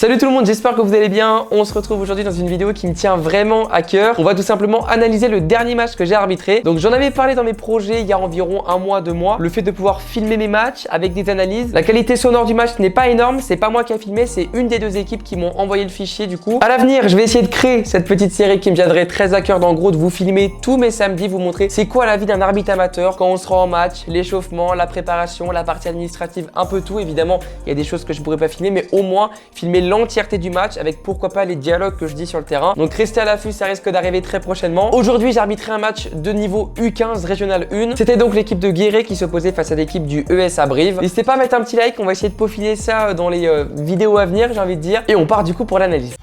Salut tout le monde, j'espère que vous allez bien. On se retrouve aujourd'hui dans une vidéo qui me tient vraiment à cœur. On va tout simplement analyser le dernier match que j'ai arbitré. Donc j'en avais parlé dans mes projets il y a environ un mois, 2 mois. Le fait de pouvoir filmer mes matchs avec des analyses. La qualité sonore du match n'est pas énorme, c'est pas moi qui ai filmé, c'est une des deux équipes qui m'ont envoyé le fichier du coup. À l'avenir, je vais essayer de créer cette petite série qui me tiendrait très à cœur d'en gros de vous filmer tous mes samedis, vous montrer c'est quoi la vie d'un arbitre amateur quand on se rend en match, l'échauffement, la préparation, la partie administrative, un peu tout. Évidemment, il y a des choses que je pourrais pas filmer, mais au moins filmer l'entièreté du match avec pourquoi pas les dialogues que je dis sur le terrain. Donc restez à l'affût, ça risque d'arriver très prochainement. Aujourd'hui, j'ai arbitré un match de niveau U15 Régional 1. C'était donc l'équipe de Guéret qui s'opposait face à l'équipe du ESA Brive. N'hésitez pas à mettre un petit like, on va essayer de peaufiner ça dans les vidéos à venir, j'ai envie de dire. Et on part du coup pour l'analyse.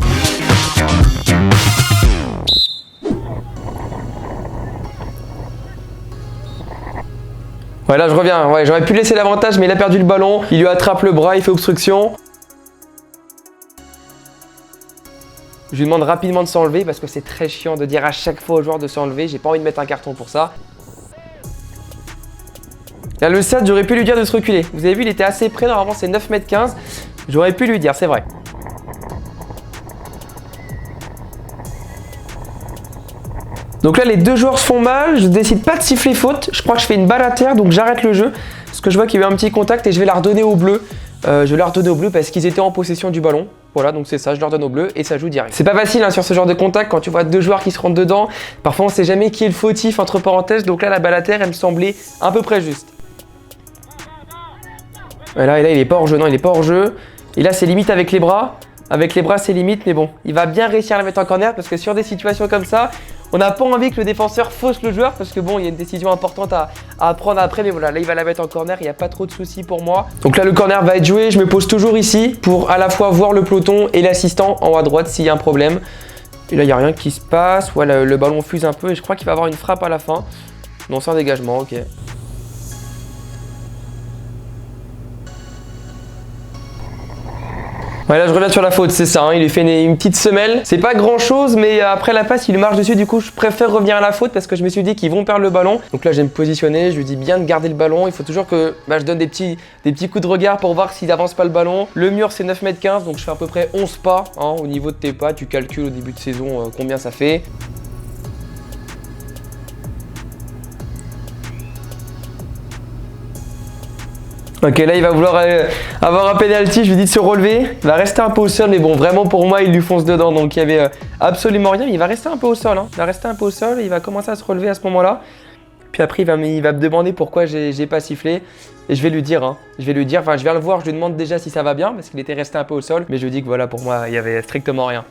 Ouais, là je reviens, ouais, j'aurais pu laisser l'avantage mais il a perdu le ballon, il lui attrape le bras, il fait obstruction. Je lui demande rapidement de s'enlever parce que c'est très chiant de dire à chaque fois aux joueurs de s'enlever, j'ai pas envie de mettre un carton pour ça. Là le SAD, j'aurais pu lui dire de se reculer. Vous avez vu, il était assez près, normalement c'est 9,15 m. J'aurais pu lui dire, c'est vrai. Donc là les deux joueurs se font mal, je décide pas de siffler faute, je crois que je fais une balle à terre donc j'arrête le jeu. Parce que je vois qu'il y a eu un petit contact et je vais la redonner au bleu. Je vais la redonner au bleu parce qu'ils étaient en possession du ballon. Voilà, donc c'est ça, je leur donne au bleu et ça joue direct. C'est pas facile hein, sur ce genre de contact quand tu vois deux joueurs qui se rentrent dedans. Parfois on sait jamais qui est le fautif entre parenthèses, donc là la balle à terre elle me semblait à peu près juste. Et là il est pas hors jeu, non il est pas hors jeu. Et là c'est limite avec les bras. Avec les bras c'est limite, mais bon, il va bien réussir à la mettre en corner parce que sur des situations comme ça, on n'a pas envie que le défenseur fausse le joueur parce que bon, il y a une décision importante à prendre après, mais voilà, là il va la mettre en corner, il n'y a pas trop de soucis pour moi. Donc là le corner va être joué, je me pose toujours ici pour à la fois voir le peloton et l'assistant en haut à droite s'il y a un problème. Et là il n'y a rien qui se passe, voilà, le ballon fuse un peu et je crois qu'il va avoir une frappe à la fin. Non, c'est un dégagement, ok. Ouais, là je reviens sur la faute, c'est ça, hein, il lui fait une petite semelle. C'est pas grand chose, mais après la passe, il lui marche dessus. Du coup, je préfère revenir à la faute parce que je me suis dit qu'ils vont perdre le ballon. Donc là, je vais me positionner, je lui dis bien de garder le ballon. Il faut toujours que je donne des petits coups de regard pour voir s'il n'avance pas le ballon. Le mur, c'est 9,15 m, donc je fais à peu près 11 pas. Hein, au niveau de tes pas, tu calcules au début de saison combien ça fait. Ok, là il va vouloir avoir un penalty, je lui dis de se relever. Il va rester un peu au sol, mais bon, vraiment pour moi, il lui fonce dedans. Donc il y avait absolument rien. Il va rester un peu au sol. Hein. Il va rester un peu au sol et il va commencer à se relever à ce moment-là. Puis après, il va me demander pourquoi j'ai pas sifflé. Et je vais lui dire, hein. Je vais le voir, je lui demande déjà si ça va bien parce qu'il était resté un peu au sol. Mais je lui dis que voilà, pour moi, il y avait strictement rien.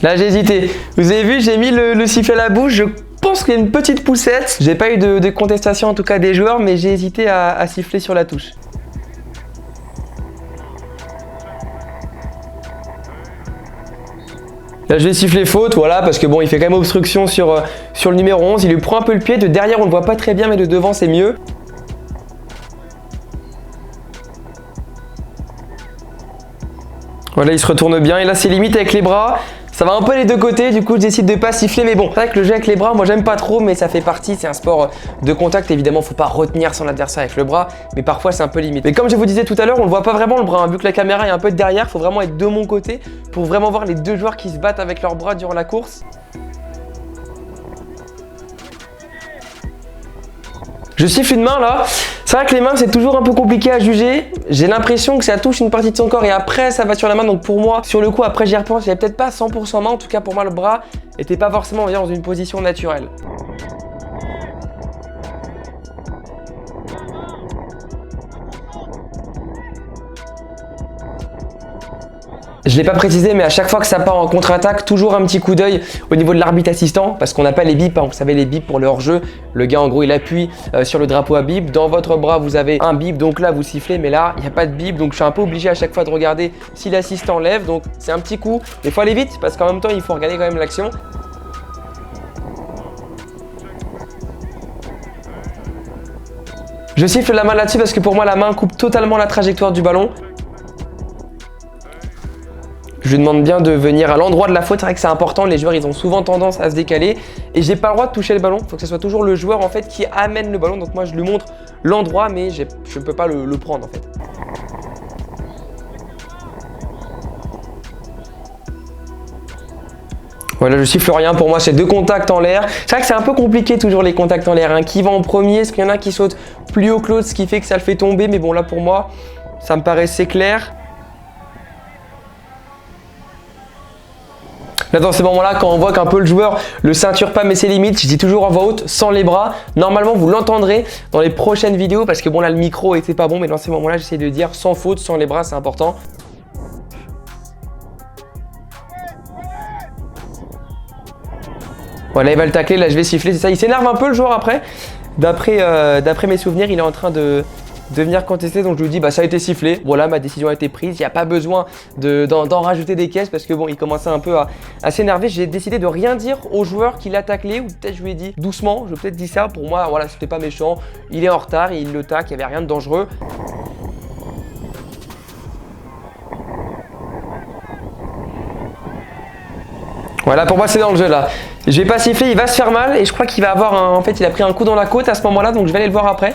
Là j'ai hésité, vous avez vu j'ai mis le sifflet à la bouche, je pense qu'il y a une petite poussette. J'ai pas eu de contestation en tout cas des joueurs, mais j'ai hésité à siffler sur la touche. Là je vais siffler faute, voilà, parce que bon il fait quand même obstruction sur le numéro 11, il lui prend un peu le pied, de derrière on le voit pas très bien mais de devant c'est mieux. Voilà il se retourne bien et là c'est limite avec les bras. Ça va un peu les deux côtés, du coup je décide de pas siffler, mais bon, c'est vrai que le jeu avec les bras, moi j'aime pas trop, mais ça fait partie, c'est un sport de contact, évidemment faut pas retenir son adversaire avec le bras, mais parfois c'est un peu limite. Mais comme je vous disais tout à l'heure, on le voit pas vraiment le bras, hein, vu que la caméra est un peu derrière, faut vraiment être de mon côté pour vraiment voir les deux joueurs qui se battent avec leurs bras durant la course. Je siffle une main là, c'est vrai que les mains c'est toujours un peu compliqué à juger, j'ai l'impression que ça touche une partie de son corps et après ça va sur la main, donc pour moi, sur le coup après j'y repense, j'avais peut-être pas 100% main, en tout cas pour moi le bras était pas forcément on va dire, dans une position naturelle. Je l'ai pas précisé, mais à chaque fois que ça part en contre-attaque, toujours un petit coup d'œil au niveau de l'arbitre assistant, parce qu'on n'a pas les bips, hein, vous savez les bips pour le hors-jeu. Le gars en gros il appuie sur le drapeau à bip. Dans votre bras vous avez un bip, donc là vous sifflez, mais là il n'y a pas de bip, donc je suis un peu obligé à chaque fois de regarder si l'assistant lève. Donc c'est un petit coup, il faut aller vite parce qu'en même temps il faut regarder quand même l'action. Je siffle la main là-dessus parce que pour moi la main coupe totalement la trajectoire du ballon. Je lui demande bien de venir à l'endroit de la faute. C'est vrai que c'est important, les joueurs ils ont souvent tendance à se décaler et j'ai pas le droit de toucher le ballon. Il faut que ce soit toujours le joueur en fait qui amène le ballon. Donc moi je lui montre l'endroit mais je ne peux pas le prendre en fait. Voilà, je siffle rien, pour moi c'est 2 contacts en l'air. C'est vrai que c'est un peu compliqué toujours les contacts en l'air, hein. Qui va en premier? Est-ce qu'il y en a qui saute plus haut que l'autre, ce qui fait que ça le fait tomber? Mais bon là pour moi, ça me paraissait clair. Là dans ces moments-là, quand on voit qu'un peu le joueur le ceinture pas mais ses limites, je dis toujours en voix haute, sans les bras. Normalement vous l'entendrez dans les prochaines vidéos parce que bon là le micro était pas bon, mais dans ces moments-là j'essaie de dire sans faute, sans les bras, c'est important. Voilà, il va le tacler, là je vais siffler, c'est ça. Il s'énerve un peu le joueur après. D'après mes souvenirs, il est en train de venir contester, donc je lui dis bah ça a été sifflé. Voilà, ma décision a été prise, il n'y a pas besoin d'en rajouter des caisses parce que bon, il commençait un peu à s'énerver. J'ai décidé de rien dire au joueur qui l'a taclé, ou peut-être je lui ai dit doucement, je lui ai peut-être dit ça. Pour moi, voilà, c'était pas méchant. Il est en retard, il le tacle, il n'y avait rien de dangereux. Voilà, pour moi c'est dans le jeu là. Je vais pas siffler, il va se faire mal et je crois qu'il va avoir en fait il a pris un coup dans la côte à ce moment-là, donc je vais aller le voir après.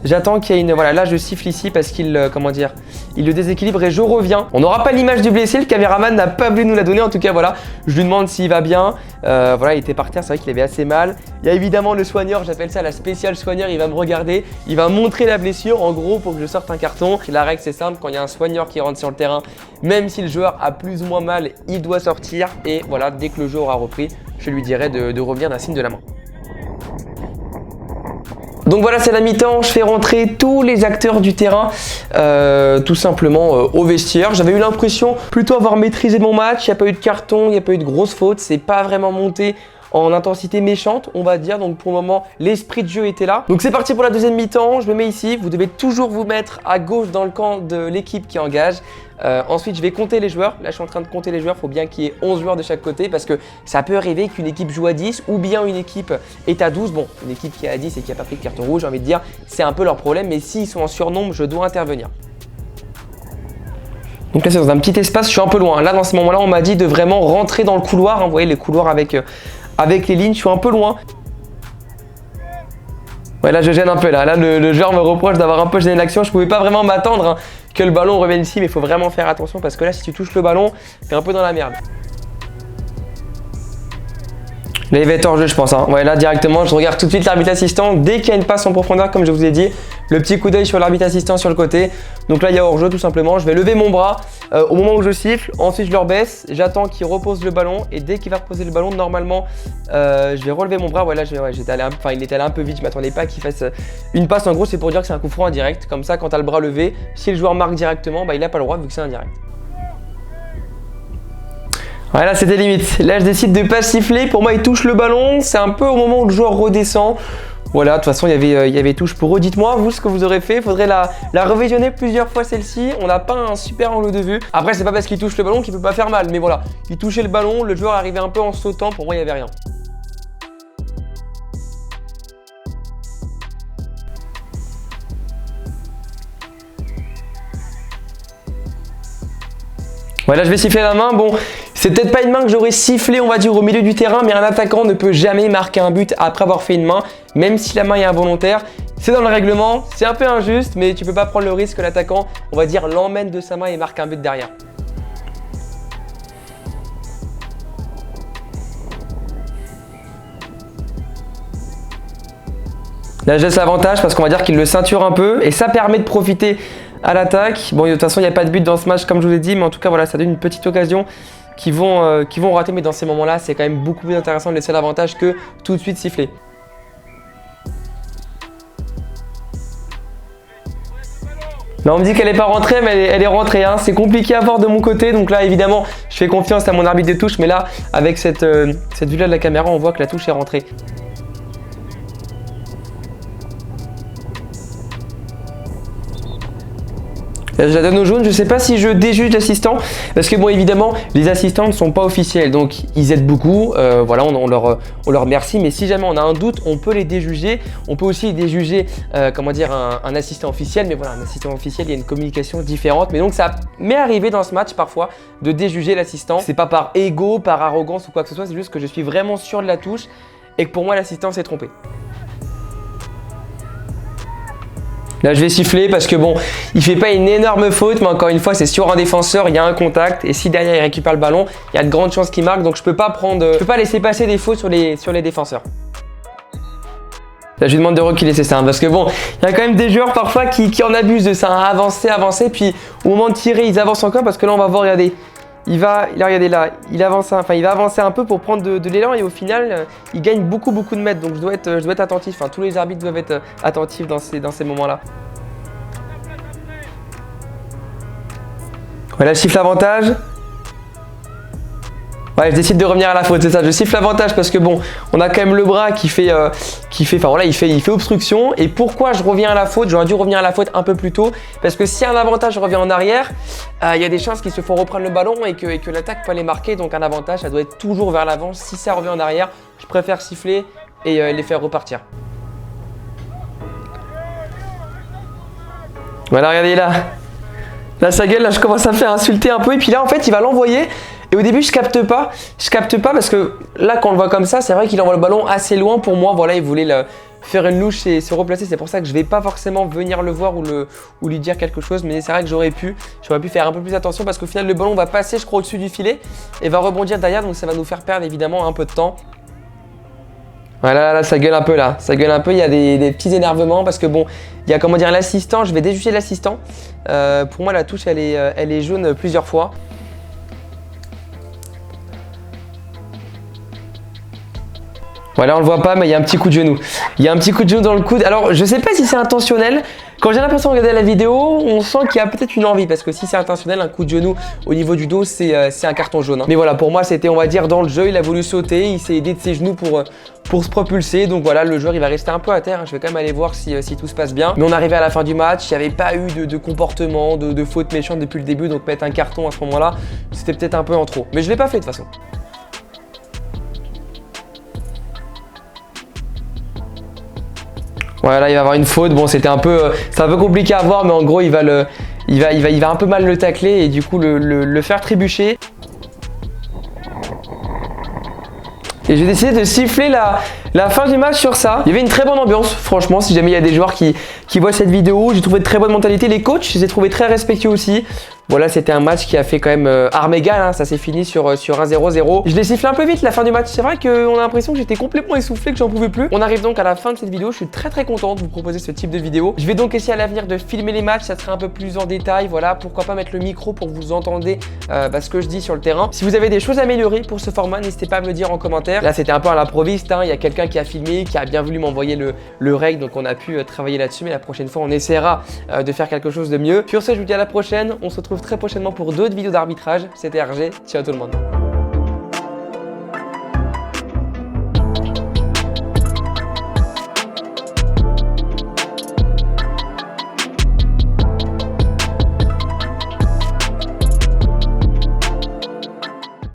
J'attends qu'il y ait une... Voilà, là je siffle ici parce qu'il, comment dire, il le déséquilibre et je reviens. On n'aura pas l'image du blessé, le caméraman n'a pas voulu nous la donner. En tout cas, voilà, je lui demande s'il va bien. Voilà, il était par terre, c'est vrai qu'il avait assez mal. Il y a évidemment le soigneur, j'appelle ça la spéciale soigneur, il va me regarder, il va montrer la blessure, en gros, pour que je sorte un carton. La règle, c'est simple, quand il y a un soigneur qui rentre sur le terrain, même si le joueur a plus ou moins mal, il doit sortir. Et voilà, dès que le joueur a repris, je lui dirai de revenir d'un signe de la main. Donc voilà, c'est la mi-temps, je fais rentrer tous les acteurs du terrain tout simplement au vestiaire. J'avais eu l'impression plutôt avoir maîtrisé mon match, il n'y a pas eu de carton, il n'y a pas eu de grosses fautes, c'est pas vraiment monté en intensité méchante, on va dire. Donc pour le moment, l'esprit de jeu était là. Donc c'est parti pour la deuxième mi-temps, je me mets ici. Vous devez toujours vous mettre à gauche dans le camp de l'équipe qui engage. Ensuite, je vais compter les joueurs. Là, je suis en train de compter les joueurs. Il faut bien qu'il y ait 11 joueurs de chaque côté parce que ça peut arriver qu'une équipe joue à 10 ou bien une équipe est à 12. Bon, une équipe qui est à 10 et qui n'a pas pris de carton rouge, j'ai envie de dire, c'est un peu leur problème. Mais s'ils sont en surnombre, je dois intervenir. Donc là, c'est dans un petit espace, je suis un peu loin. Là, dans ce moment-là, on m'a dit de vraiment rentrer dans le couloir. Hein, vous voyez, les couloirs avec les lignes, je suis un peu loin. Ouais, là je gêne un peu là. Là le joueur me reproche d'avoir un peu gêné l'action. Je pouvais pas vraiment m'attendre que le ballon revienne ici, mais il faut vraiment faire attention parce que là si tu touches le ballon, t'es un peu dans la merde. Là il va être hors jeu je pense. Hein. Ouais, là directement je regarde tout de suite l'arbitre assistant. Dès qu'il y a une passe en profondeur comme je vous ai dit, le petit coup d'œil sur l'arbitre assistant sur le côté. Donc là il y a hors jeu tout simplement. Je vais lever mon bras au moment où je siffle. Ensuite je le rebaisse. J'attends qu'il repose le ballon et dès qu'il va reposer le ballon normalement je vais relever mon bras. Ouais, là j'étais allé il était allé un peu vite. Je m'attendais pas qu'il fasse une passe. En gros c'est pour dire que c'est un coup franc indirect. Comme ça quand tu as le bras levé, si le joueur marque directement, bah, il n'a pas le droit vu que c'est indirect. Ouais, là c'était limite. Là je décide de pas siffler. Pour moi il touche le ballon. C'est un peu au moment où le joueur redescend. Voilà, de toute façon il y avait touche pour eux. Dites-moi vous ce que vous aurez fait. Il faudrait la revisionner plusieurs fois celle-ci. On n'a pas un super angle de vue. Après c'est pas parce qu'il touche le ballon qu'il peut pas faire mal. Mais voilà, il touchait le ballon, le joueur arrivait un peu en sautant. Pour moi il n'y avait rien. Voilà, je vais siffler la main. Bon, c'est peut-être pas une main que j'aurais sifflé, on va dire, au milieu du terrain, mais un attaquant ne peut jamais marquer un but après avoir fait une main, même si la main est involontaire. C'est dans le règlement, c'est un peu injuste, mais tu peux pas prendre le risque que l'attaquant, on va dire, l'emmène de sa main et marque un but derrière. Là, je laisse l'avantage parce qu'on va dire qu'il le ceinture un peu et ça permet de profiter à l'attaque. Bon, de toute façon, il n'y a pas de but dans ce match comme je vous ai dit, mais en tout cas, voilà, ça donne une petite occasion qui vont rater. Mais dans ces moments-là, c'est quand même beaucoup plus intéressant de laisser l'avantage que tout de suite siffler. Là, on me dit qu'elle n'est pas rentrée, mais elle est rentrée. Hein. C'est compliqué à voir de mon côté. Donc là, évidemment, je fais confiance à mon arbitre de touche. Mais là, avec cette vue-là de la caméra, on voit que la touche est rentrée. Je la donne au jaune. Je sais pas si je déjuge l'assistant parce que bon évidemment les assistants ne sont pas officiels donc ils aident beaucoup. Voilà, on leur remercie. Mais si jamais on a un doute, on peut les déjuger. On peut aussi déjuger comment dire un assistant officiel. Mais voilà, un assistant officiel, il y a une communication différente. Mais donc ça m'est arrivé dans ce match parfois de déjuger l'assistant. C'est pas par ego, par arrogance ou quoi que ce soit. C'est juste que je suis vraiment sûr de la touche et que pour moi l'assistant s'est trompé. Là je vais siffler parce que bon, il fait pas une énorme faute, mais encore une fois c'est sur un défenseur, il y a un contact et si derrière il récupère le ballon, il y a de grandes chances qu'il marque, donc je peux pas laisser passer des fautes sur les défenseurs. Là je lui demande de reculer, c'est ça, parce que bon, il y a quand même des joueurs parfois qui en abusent de ça, hein, avancer, puis au moment de tirer ils avancent encore parce que là on va voir, regardez. Regardez là, il va avancer un peu pour prendre de l'élan et au final, il gagne beaucoup de mètres. Donc je dois être attentif. Enfin, tous les arbitres doivent être attentifs dans ces moments-là. Voilà, je siffle l'avantage. Ouais, je décide de revenir à la faute, c'est ça. Je siffle l'avantage parce que bon, on a quand même le bras qui fait obstruction. Et pourquoi je reviens à la faute? J'aurais dû revenir à la faute un peu plus tôt parce que si un avantage revient en arrière, il y a des chances qu'ils se font reprendre le ballon et que l'attaque peut les marquer. Donc un avantage, ça doit être toujours vers l'avant. Si ça revient en arrière, je préfère siffler et les faire repartir. Voilà, regardez là. Là, sa gueule, là, je commence à me faire insulter un peu. Et puis là, en fait, il va l'envoyer. Et au début, je capte pas parce que là, quand on le voit comme ça, c'est vrai qu'il envoie le ballon assez loin pour moi. Voilà, il voulait faire une louche et se replacer. C'est pour ça que je vais pas forcément venir le voir ou lui dire quelque chose. Mais c'est vrai que j'aurais pu faire un peu plus attention parce qu'au final, le ballon va passer, je crois, au-dessus du filet et va rebondir derrière. Donc ça va nous faire perdre évidemment un peu de temps. Voilà, là, ça gueule un peu là. Ça gueule un peu, il y a des petits énervements parce que bon, il y a comment dire l'assistant. Je vais déjuger l'assistant. Pour moi, la touche, elle est jaune plusieurs fois. Voilà, on le voit pas, mais il y a un petit coup de genou. Il y a un petit coup de genou dans le coude. Alors, je sais pas si c'est intentionnel. Quand j'ai l'impression de regarder la vidéo, on sent qu'il y a peut-être une envie. Parce que si c'est intentionnel, un coup de genou au niveau du dos, c'est un carton jaune. Hein. Mais voilà, pour moi, c'était, on va dire, dans le jeu. Il a voulu sauter. Il s'est aidé de ses genoux pour se propulser. Donc voilà, le joueur, il va rester un peu à terre. Je vais quand même aller voir si tout se passe bien. Mais on arrivait à la fin du match. Il n'y avait pas eu de comportement, de faute méchante depuis le début. Donc mettre un carton à ce moment-là, c'était peut-être un peu en trop. Mais je ne l'ai pas fait de toute façon. Voilà, il va avoir une faute. Bon, c'est un peu compliqué à voir, mais en gros, il va un peu mal le tacler et du coup le faire trébucher. Et j'ai décidé de siffler la fin du match sur ça. Il y avait une très bonne ambiance, franchement, si jamais il y a des joueurs qui voient cette vidéo. J'ai trouvé de très bonne mentalité. Les coachs, je les ai trouvés très respectueux aussi. Voilà, c'était un match qui a fait quand même armes égales, hein, ça s'est fini sur 1-0-0. Je l'ai sifflé un peu vite la fin du match, c'est vrai qu'on a l'impression que j'étais complètement essoufflé, que j'en pouvais plus. On arrive donc à la fin de cette vidéo, je suis très content de vous proposer ce type de vidéo. Je vais donc essayer à l'avenir de filmer les matchs, ça sera un peu plus en détail, voilà, pourquoi pas mettre le micro pour que vous entendez ce que je dis sur le terrain. Si vous avez des choses à améliorer pour ce format, n'hésitez pas à me le dire en commentaire. Là, c'était un peu à l'improviste, hein. Il y a quelqu'un qui a filmé, qui a bien voulu m'envoyer le reg, donc on a pu travailler là-dessus, mais la prochaine fois, on essaiera de faire quelque chose de mieux. Sur ce, je vous dis à la prochaine, on se retrouve très prochainement pour d'autres vidéos d'arbitrage. C'était RG, ciao tout le monde.